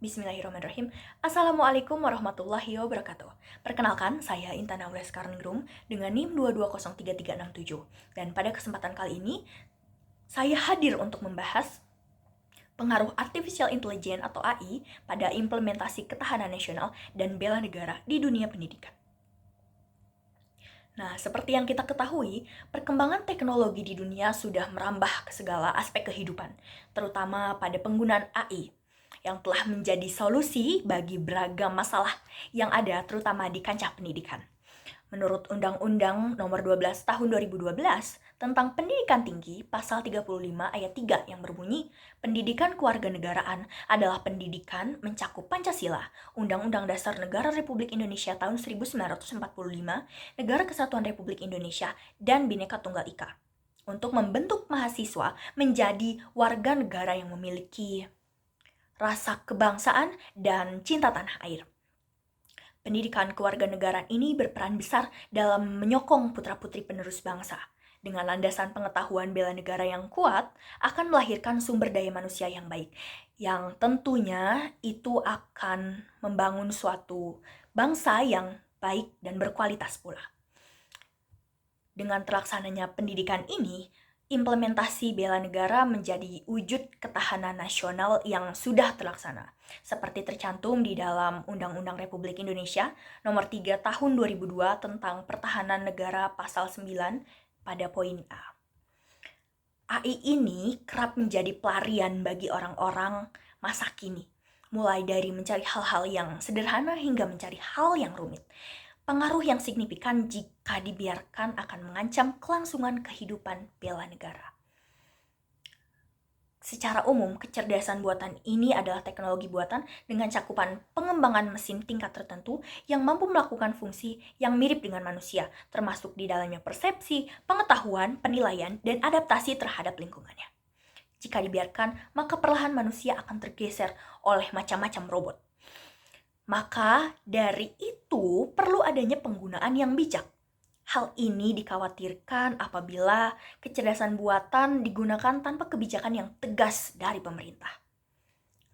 Bismillahirrahmanirrahim. Assalamualaikum warahmatullahi wabarakatuh. Perkenalkan, saya Intan Aulia Sekarningrum dengan NIM 2203367. Dan pada kesempatan kali ini, saya hadir untuk membahas pengaruh Artificial Intelligence atau AI pada implementasi ketahanan nasional dan bela negara di dunia pendidikan. Nah, seperti yang kita ketahui, perkembangan teknologi di dunia sudah merambah ke segala aspek kehidupan, terutama pada penggunaan AI, yang telah menjadi solusi bagi beragam masalah yang ada terutama di kancah pendidikan. Menurut Undang-Undang Nomor 12 Tahun 2012 tentang Pendidikan Tinggi, Pasal 35 Ayat 3 yang berbunyi, pendidikan kewarganegaraan adalah pendidikan mencakup Pancasila, Undang-Undang Dasar Negara Republik Indonesia tahun 1945, Negara Kesatuan Republik Indonesia, dan Bhinneka Tunggal Ika, untuk membentuk mahasiswa menjadi warga negara yang memiliki rasa kebangsaan dan cinta tanah air. Pendidikan kewarganegaraan ini berperan besar dalam menyokong putra-putri penerus bangsa. Dengan landasan pengetahuan bela negara yang kuat, akan melahirkan sumber daya manusia yang baik, yang tentunya itu akan membangun suatu bangsa yang baik dan berkualitas pula. Dengan terlaksananya pendidikan ini, implementasi bela negara menjadi wujud ketahanan nasional yang sudah terlaksana, seperti tercantum di dalam Undang-Undang Republik Indonesia Nomor 3 Tahun 2002 tentang Pertahanan Negara Pasal 9 pada poin A. AI ini kerap menjadi pelarian bagi orang-orang masa kini, mulai dari mencari hal-hal yang sederhana hingga mencari hal yang rumit. Pengaruh yang signifikan jika dibiarkan akan mengancam kelangsungan kehidupan bela negara. Secara umum, kecerdasan buatan ini adalah teknologi buatan dengan cakupan pengembangan mesin tingkat tertentu yang mampu melakukan fungsi yang mirip dengan manusia, termasuk di dalamnya persepsi, pengetahuan, penilaian, dan adaptasi terhadap lingkungannya. Jika dibiarkan, maka perlahan manusia akan tergeser oleh macam-macam robot. Maka dari itu perlu adanya penggunaan yang bijak. Hal ini dikhawatirkan apabila kecerdasan buatan digunakan tanpa kebijakan yang tegas dari pemerintah.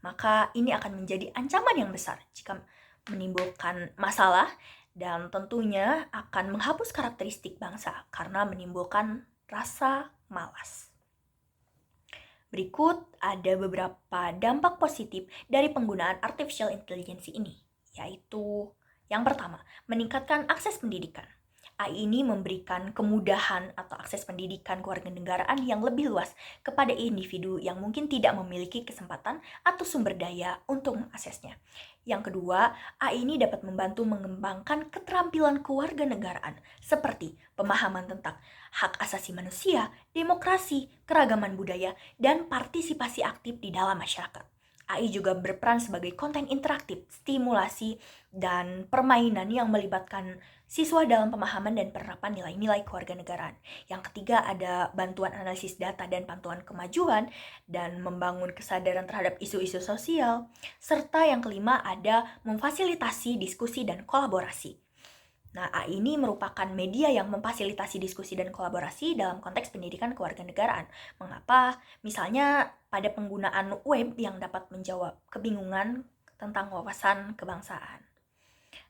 Maka ini akan menjadi ancaman yang besar jika menimbulkan masalah dan tentunya akan menghapus karakteristik bangsa karena menimbulkan rasa malas. Berikut ada beberapa dampak positif dari penggunaan artificial intelligence ini, yaitu yang pertama, meningkatkan akses pendidikan. AI ini memberikan kemudahan atau akses pendidikan kewarganegaraan yang lebih luas kepada individu yang mungkin tidak memiliki kesempatan atau sumber daya untuk mengaksesnya. Yang kedua, AI ini dapat membantu mengembangkan keterampilan kewarganegaraan seperti pemahaman tentang hak asasi manusia, demokrasi, keragaman budaya, dan partisipasi aktif di dalam masyarakat. AI juga berperan sebagai konten interaktif, stimulasi, dan permainan yang melibatkan siswa dalam pemahaman dan penerapan nilai-nilai kewarganegaraan. Yang ketiga ada bantuan analisis data dan pantauan kemajuan dan membangun kesadaran terhadap isu-isu sosial. Serta yang kelima ada memfasilitasi diskusi dan kolaborasi. Nah, AI ini merupakan media yang memfasilitasi diskusi dan kolaborasi dalam konteks pendidikan kewarganegaraan. Mengapa? Misalnya pada penggunaan web yang dapat menjawab kebingungan tentang wawasan kebangsaan.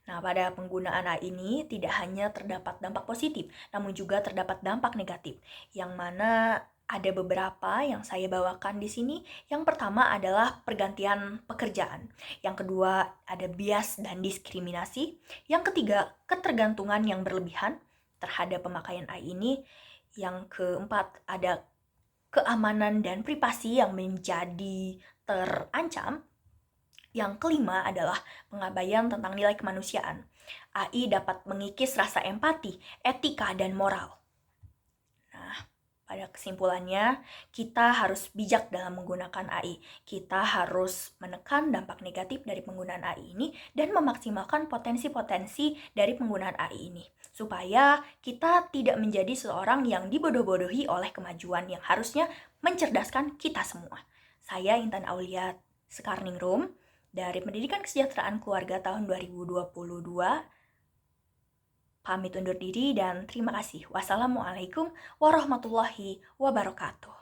Nah, pada penggunaan AI ini tidak hanya terdapat dampak positif, namun juga terdapat dampak negatif, yang mana ada beberapa yang saya bawakan di sini. Yang pertama adalah pergantian pekerjaan. Yang kedua ada bias dan diskriminasi. Yang ketiga, ketergantungan yang berlebihan terhadap pemakaian AI ini. Yang keempat ada keamanan dan privasi yang menjadi terancam. Yang kelima adalah pengabaian tentang nilai kemanusiaan. AI dapat mengikis rasa empati, etika, dan moral. Pada kesimpulannya, kita harus bijak dalam menggunakan AI. Kita harus menekan dampak negatif dari penggunaan AI ini dan memaksimalkan potensi-potensi dari penggunaan AI ini. Supaya kita tidak menjadi seorang yang dibodoh-bodohi oleh kemajuan yang harusnya mencerdaskan kita semua. Saya Intan Aulia Sekarningrum dari Pendidikan Kesejahteraan Keluarga tahun 2022. Pamit undur diri dan terima kasih. Wassalamualaikum warahmatullahi wabarakatuh.